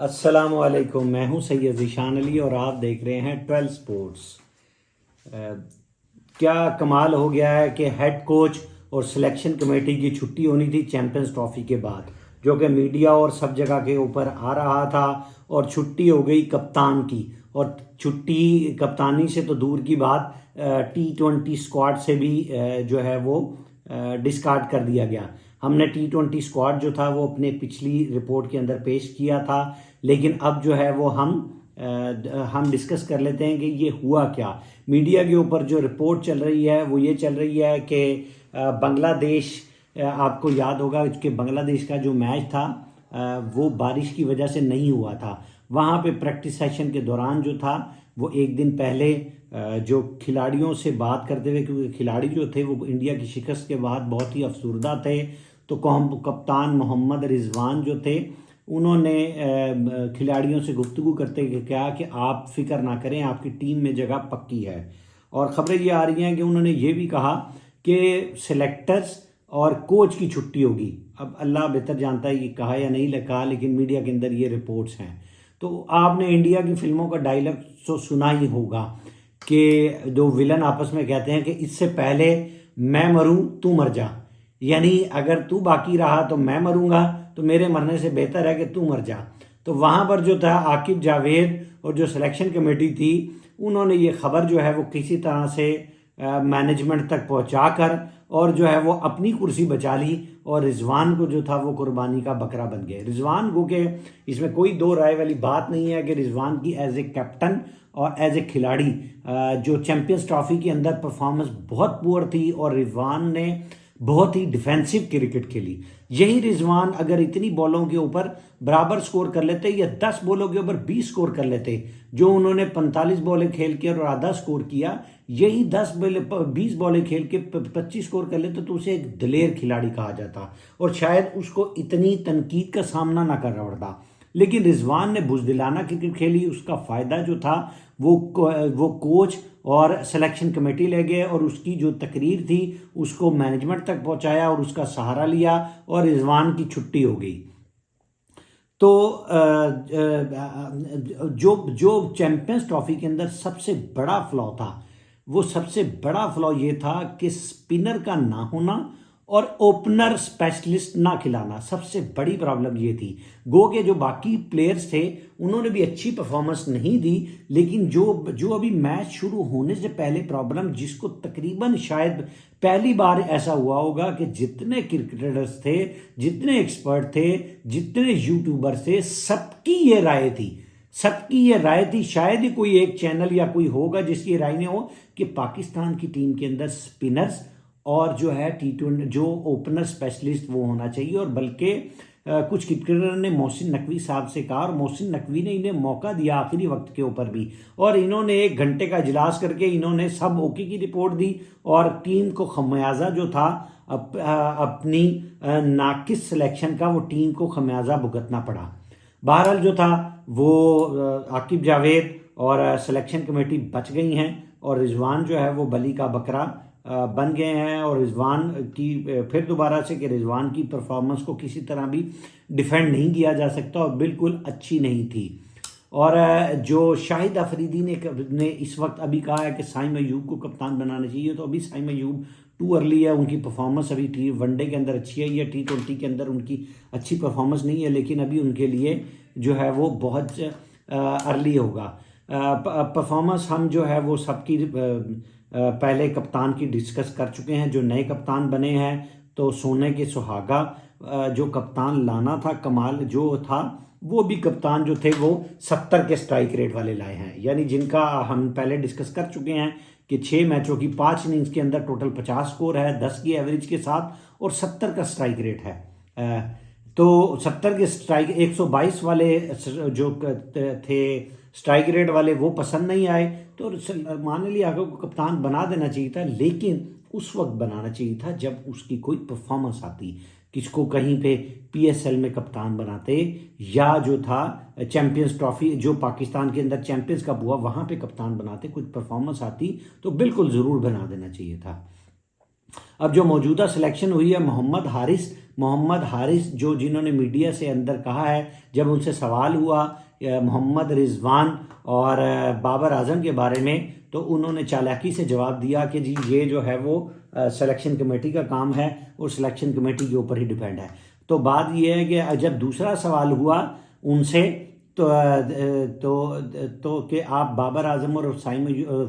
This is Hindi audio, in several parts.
अस्सलाम वालेकुम। मैं हूं सैयद ज़ीशान अली और आप देख रहे हैं 12 स्पोर्ट्स। क्या कमाल हो गया है कि हेड कोच और सिलेक्शन कमेटी की छुट्टी होनी थी चैंपियंस ट्रॉफी के बाद, जो कि मीडिया और सब जगह के ऊपर आ रहा था, और छुट्टी हो गई कप्तान की। और छुट्टी कप्तानी से तो दूर की बात, T20 स्क्वाड से भी जो है वो डिस्कार्ड कर दिया गया। हमने T20 स्क्वाड जो था वो अपने पिछली रिपोर्ट के अंदर पेश किया था, लेकिन अब जो है वो हम डिस्कस कर लेते हैं कि ये हुआ क्या। मीडिया के ऊपर जो रिपोर्ट चल रही है वो ये चल रही है कि बांग्लादेश, आपको याद होगा कि बांग्लादेश का जो मैच था वो बारिश की वजह से नहीं हुआ था। वहाँ पे प्रैक्टिस सेशन के दौरान जो था वो एक दिन पहले जो खिलाड़ियों से बात करते हुए, क्योंकि खिलाड़ी जो थे वो इंडिया की शिकस्त के बाद बहुत ही अफसरदा थे, तो कप्तान मोहम्मद रिजवान जो थे उन्होंने खिलाड़ियों से गुफ्तगू करते हुए कहा कि आप फिक्र ना करें, आपकी टीम में जगह पक्की है। और ख़बरें ये आ रही हैं कि उन्होंने ये भी कहा कि सिलेक्टर्स और कोच की छुट्टी होगी। अब अल्लाह बेहतर जानता है ये कहा या नहीं कहा, लेकिन मीडिया के अंदर ये रिपोर्ट्स हैं। तो आपने इंडिया की फिल्मों का डायलॉग तो सुना ही होगा कि दो विलन आपस में कहते हैं कि इससे पहले मैं मरूं तू मर जा, यानी अगर तू बाकी रहा तो मैं मरूंगा, तो मेरे मरने से बेहतर है कि तू मर जा। तो वहाँ पर जो था आकिब जावेद और जो सिलेक्शन कमेटी थी, उन्होंने ये खबर जो है वो किसी तरह से मैनेजमेंट तक पहुँचा कर और जो है वो अपनी कुर्सी बचा ली, और रिजवान को जो था वो कुर्बानी का बकरा बन गए। रिजवान को के इसमें कोई दो राय वाली बात नहीं है कि रिजवान की एज ए कैप्टन और एज ए खिलाड़ी जो चैंपियंस ट्रॉफी के अंदर परफॉर्मेंस बहुत पुअर थी, और रिजवान ने बहुत ही डिफेंसिव क्रिकेट खेली। यही रिजवान अगर इतनी बॉलों के ऊपर बराबर स्कोर कर लेते या 10 बॉलों के ऊपर 20 स्कोर कर लेते, जो उन्होंने 45 बॉलें खेल के और आधा स्कोर किया, यही 20 बॉलें खेल के 25 स्कोर कर लेते तो उसे एक दलेर खिलाड़ी कहा जाता, और शायद उसको इतनी तनकीद का सामना ना करना पड़ता। लेकिन रिजवान ने बुजदिलाना क्रिकेट खेली। उसका फ़ायदा जो था वो कोच और सिलेक्शन कमेटी ले गए, और उसकी जो तकरीर थी उसको मैनेजमेंट तक पहुंचाया और उसका सहारा लिया, और रिजवान की छुट्टी हो गई। तो जो चैंपियंस ट्रॉफी के अंदर सबसे बड़ा फ्लॉ था, वो सबसे बड़ा फ्लॉ ये था कि स्पिनर का ना होना और ओपनर स्पेशलिस्ट ना खिलाना, सबसे बड़ी प्रॉब्लम ये थी। गो के जो बाकी प्लेयर्स थे उन्होंने भी अच्छी परफॉर्मेंस नहीं दी, लेकिन जो अभी मैच शुरू होने से पहले प्रॉब्लम, जिसको तकरीबन शायद पहली बार ऐसा हुआ होगा कि जितने क्रिकेटर्स थे, जितने एक्सपर्ट थे, जितने यूट्यूबर्स थे, सबकी ये राय थी, शायद ही कोई एक चैनल या कोई होगा जिसकी राय नहीं हो, कि पाकिस्तान की टीम के अंदर स्पिनर्स और जो है T20 जो ओपनर स्पेशलिस्ट वो होना चाहिए। और बल्कि कुछ क्रिकेटर ने मोहसिन नकवी साहब से कहा, और मोहसिन नकवी ने इन्हें मौका दिया आखिरी वक्त के ऊपर भी, और इन्होंने 1 घंटे का इजलास करके इन्होंने सब ओके की रिपोर्ट दी, और टीम को खमियाजा जो था अपनी नाकिस सिलेक्शन का, वो टीम को खमियाजा भुगतना पड़ा। बहरहाल जो था वो आकिब जावेद और सिलेक्शन कमेटी बच गई हैं, और रिजवान जो है वो बली का बकरा बन गए हैं। और रिजवान की फिर दोबारा से कि रिजवान की परफॉर्मेंस को किसी तरह भी डिफेंड नहीं किया जा सकता, और बिल्कुल अच्छी नहीं थी। और जो शाहिद अफरीदी ने इस वक्त अभी कहा है कि साइम अयूब को कप्तान बनाना चाहिए, तो अभी साइम अयूब टू अर्ली है। उनकी परफॉर्मेंस अभी वनडे के अंदर अच्छी है या T20 के अंदर उनकी अच्छी परफॉर्मेंस नहीं है, लेकिन अभी उनके लिए जो है वो बहुत अर्ली होगा। परफॉर्मेंस हम जो है वो सबकी पहले कप्तान की डिस्कस कर चुके हैं। जो नए कप्तान बने हैं, तो सोने के सुहागा जो कप्तान लाना था, कमाल जो था, वो भी कप्तान जो थे वो 70 के स्ट्राइक रेट वाले लाए हैं, यानी जिनका हम पहले डिस्कस कर चुके हैं कि 6 मैचों की 5 इनिंग्स के अंदर टोटल 50 स्कोर है 10 की एवरेज के साथ, और 70 का स्ट्राइक रेट है। तो 70 के स्ट्राइक 122 वाले जो थे स्ट्राइक रेट वाले, वो पसंद नहीं आए, तो मान लिया को कप्तान बना देना चाहिए था, लेकिन उस वक्त बनाना चाहिए था जब उसकी कोई परफॉर्मेंस आती। किसको कहीं पे PSL में कप्तान बनाते, या जो था चैंपियंस ट्रॉफी जो पाकिस्तान के अंदर चैंपियंस कप हुआ वहाँ पे कप्तान बनाते, कुछ परफॉर्मेंस आती तो बिल्कुल ज़रूर बना देना चाहिए था। अब जो मौजूदा सिलेक्शन हुई है मोहम्मद हारिस जो जिन्होंने मीडिया से अंदर कहा है, जब उनसे सवाल हुआ मोहम्मद रिजवान और बाबर आजम के बारे में, तो उन्होंने चालाकी से जवाब दिया कि जी ये जो है वो सिलेक्शन कमेटी का काम है और सिलेक्शन कमेटी के ऊपर ही डिपेंड है। तो बात ये है कि जब दूसरा सवाल हुआ उनसे तो कि आप बाबर आजम और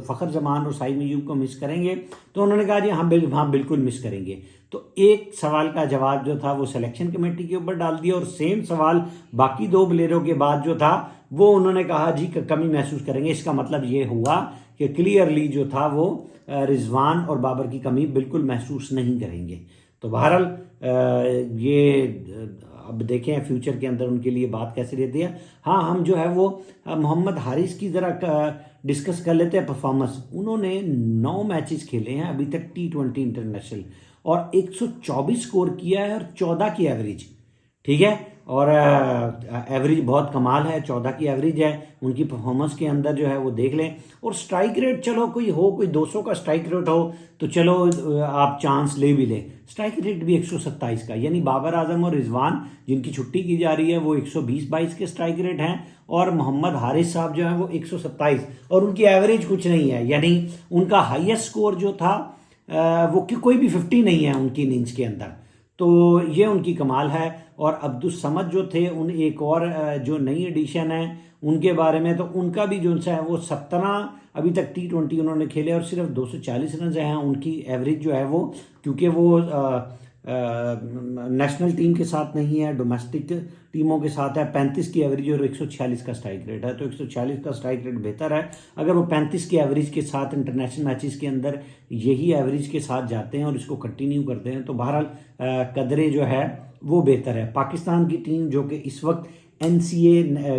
फ़खर जमान और साइम अय्यूब को मिस करेंगे, तो उन्होंने कहा जी हाँ बिल्कुल मिस करेंगे। तो एक सवाल का जवाब जो था वो सिलेक्शन कमेटी के ऊपर डाल दिया और सेम सवाल बाकी दो प्लेयरों के बाद जो था वो उन्होंने कहा जी कमी महसूस करेंगे। इसका मतलब ये हुआ कि क्लियरली जो था वो रिजवान और बाबर की कमी बिल्कुल महसूस नहीं करेंगे। तो बहरहाल ये अब देखें फ्यूचर के अंदर उनके लिए बात कैसे रहती है। हाँ, हम जो है वो मोहम्मद हारिस की ज़रा डिस्कस कर लेते हैं परफॉर्मेंस। उन्होंने 9 मैचेस खेले हैं अभी तक T20 इंटरनेशनल और 124 स्कोर किया है और 14 की एवरेज, ठीक है। और एवरेज बहुत कमाल है, 14 की एवरेज है उनकी परफॉर्मेंस के अंदर जो है वो देख लें। और स्ट्राइक रेट चलो कोई 200 का स्ट्राइक रेट हो तो चलो आप चांस ले भी लें, स्ट्राइक रेट भी 127 का, यानी बाबर आजम और रिजवान जिनकी छुट्टी की जा रही है वो 120-22 के स्ट्राइक रेट हैं और मोहम्मद हारिस साहब जो है वो 127 और उनकी एवरेज कुछ नहीं है, यानी उनका हाईएस्ट स्कोर जो था वो कोई भी 50 नहीं है उनकी इनिंग्स के अंदर। तो ये उनकी कमाल है। और अब्दुल समद जो थे उन एक और जो नई एडिशन है उनके बारे में, तो उनका भी जो है वो 17 अभी तक T20 उन्होंने खेले और सिर्फ 240 रन हैं उनकी एवरेज जो है वो, क्योंकि वो नेशनल टीम के साथ नहीं है, डोमेस्टिक टीमों के साथ है। 35 की एवरेज और 146 का स्ट्राइक रेट है, तो 146 का स्ट्राइक रेट बेहतर है। अगर वो 35 की एवरेज के साथ इंटरनेशनल मैचेस के अंदर यही एवरेज के साथ जाते हैं और इसको कंटिन्यू करते हैं तो बहरहाल कदरे जो है वो बेहतर है। पाकिस्तान की टीम जो कि इस वक्त NCA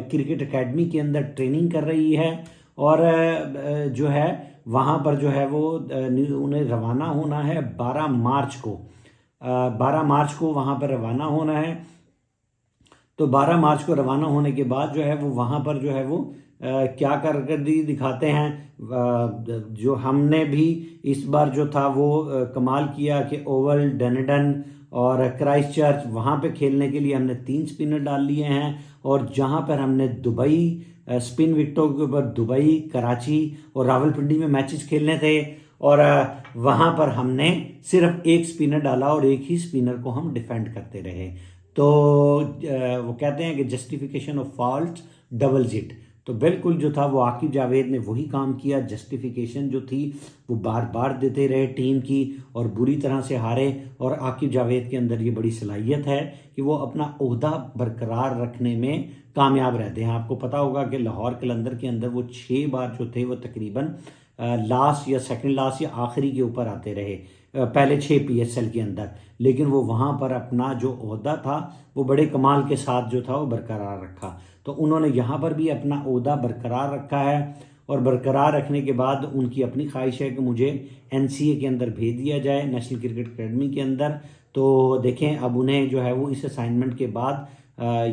क्रिकेट एकेडमी के अंदर ट्रेनिंग कर रही है और जो है वहाँ पर जो है वो उन्हें रवाना होना है 12 मार्च को वहाँ पर रवाना होना है। तो 12 मार्च को रवाना होने के बाद जो है वो वहाँ पर जो है वो क्या कारकर्दगी दिखाते हैं। जो हमने भी इस बार जो था वो कमाल किया कि ओवल, डनडन और क्राइस्टचर्च वहाँ पे खेलने के लिए हमने 3 स्पिनर डाल लिए हैं और जहाँ पर हमने दुबई स्पिन विकेटों के ऊपर दुबई, कराची और रावलपिंडी में मैचेस खेलने थे और वहाँ पर हमने सिर्फ एक स्पिनर डाला और एक ही स्पिनर को हम डिफेंड करते रहे। तो वो कहते हैं कि justification of fault doubles it. तो बिल्कुल जो था वो आकिब जावेद ने वही काम किया, जस्टिफिकेशन जो थी वो बार बार देते रहे टीम की और बुरी तरह से हारे। और आकिब जावेद के अंदर ये बड़ी सलाहियत है कि वो अपना ओहदा बरकरार रखने में कामयाब रहते हैं। आपको पता होगा कि लाहौर कलंदर के अंदर वो 6 बार जो थे वो तकरीबन लास्ट या सेकंड लास्ट या आखिरी के ऊपर आते रहे पहले 6 PSL के अंदर, लेकिन वो वहाँ पर अपना जो ओहदा था वो बड़े कमाल के साथ जो था वो बरकरार रखा। तो उन्होंने यहाँ पर भी अपना ओहदा बरकरार रखा है और बरकरार रखने के बाद उनकी अपनी ख्वाहिश है कि मुझे NCA के अंदर भेज दिया जाए, नेशनल क्रिकेट एकेडमी के अंदर। तो देखें अब उन्हें जो है वो इस असाइनमेंट के बाद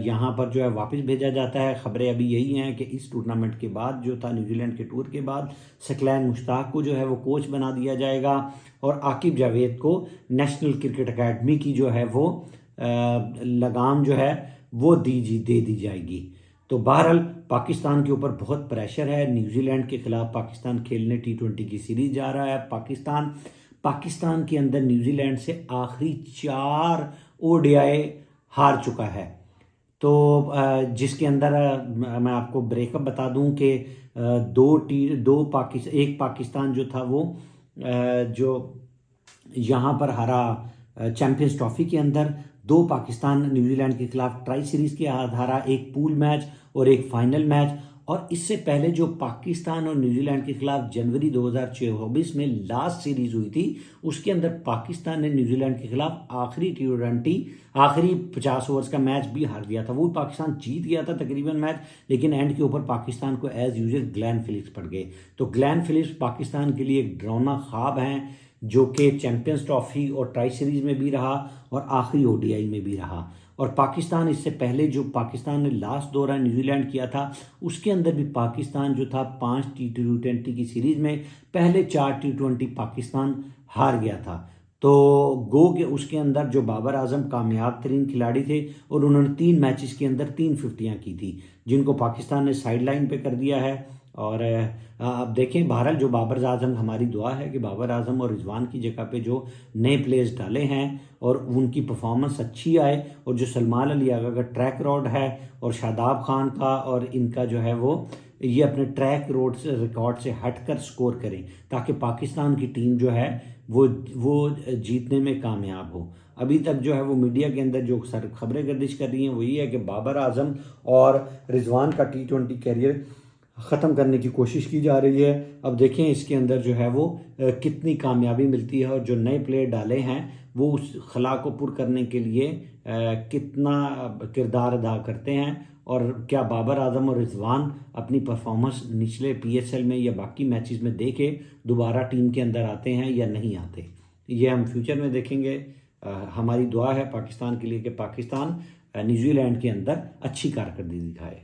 यहाँ पर जो है वापस भेजा जाता है। खबरें अभी यही हैं कि इस टूर्नामेंट के बाद जो था न्यूजीलैंड के टूर के बाद सकलैन मुश्ताक को जो है वो कोच बना दिया जाएगा और आकिब जावेद को नेशनल क्रिकेट एकेडमी की जो है वो लगाम जो है वो दे दी जाएगी। तो बहरहाल पाकिस्तान के ऊपर बहुत प्रेशर है। न्यूजीलैंड के खिलाफ पाकिस्तान खेलने T20 की सीरीज जा रहा है। पाकिस्तान के अंदर न्यूजीलैंड से आखिरी 4 ODI हार चुका है। तो जिसके अंदर मैं आपको ब्रेकअप बता दूं कि एक पाकिस्तान जो था वो जो यहाँ पर हारा चैंपियंस ट्रॉफी के अंदर, 2 पाकिस्तान न्यूजीलैंड के खिलाफ ट्राई सीरीज के हारा, एक पूल मैच और एक फाइनल मैच। और इससे पहले जो पाकिस्तान और न्यूजीलैंड के खिलाफ जनवरी 2024 में लास्ट सीरीज हुई थी उसके अंदर पाकिस्तान ने न्यूजीलैंड के खिलाफ आखिरी T20 आखिरी 50 ओवर्स का मैच भी हार दिया था। वो पाकिस्तान जीत गया था तकरीबन मैच, लेकिन एंड के ऊपर पाकिस्तान को एज यूजुअल ग्लेन फिलिप्स पड़ गए। तो ग्लेन फिलिप्स पाकिस्तान के लिए एक डरावना ख्वाब हैं जो कि चैंपियंस ट्रॉफी और ट्राई सीरीज में भी रहा और आखिरी ODI में भी रहा। और पाकिस्तान इससे पहले जो पाकिस्तान ने लास्ट दौरा न्यूजीलैंड किया था उसके अंदर भी पाकिस्तान जो था 5 T20 की सीरीज में पहले 4 T20 पाकिस्तान हार गया था। तो गो के उसके अंदर जो बाबर आजम कामयाब तरीन खिलाड़ी थे और उन्होंने 3 मैचेस के अंदर 3 फिफ्टियाँ की थी, जिनको पाकिस्तान ने साइड लाइन पे कर दिया है। और अब देखें, बहरहाल जो बाबर आजम, हमारी दुआ है कि बाबर आजम और रिजवान की जगह पे जो नए प्लेयर्स डाले हैं और उनकी परफॉर्मेंस अच्छी आए, और जो सलमान अली आगा का ट्रैक रिकॉर्ड है और शादाब खान का और इनका जो है वो ये अपने ट्रैक रोड से रिकॉर्ड से हटकर स्कोर करें, ताकि पाकिस्तान की टीम जो है वो जीतने में कामयाब हो। अभी तक जो है वो मीडिया के अंदर जो सर खबरें गर्दिश कर रही हैं वो ये है कि बाबर आजम और रिजवान का T20 कैरियर ख़त्म करने की कोशिश की जा रही है। अब देखें इसके अंदर जो है वो कितनी कामयाबी मिलती है, और जो नए प्लेयर डाले हैं वो उस खला को पुर करने के लिए कितना किरदार अदा करते हैं, और क्या बाबर आजम और रिजवान अपनी परफॉर्मेंस निचले PSL में या बाकी मैचेस में दे के दोबारा टीम के अंदर आते हैं या नहीं आते, ये हम फ्यूचर में देखेंगे। हमारी दुआ है पाकिस्तान के लिए कि पाकिस्तान न्यूजीलैंड के अंदर अच्छी कारकर्दगी दिखाए।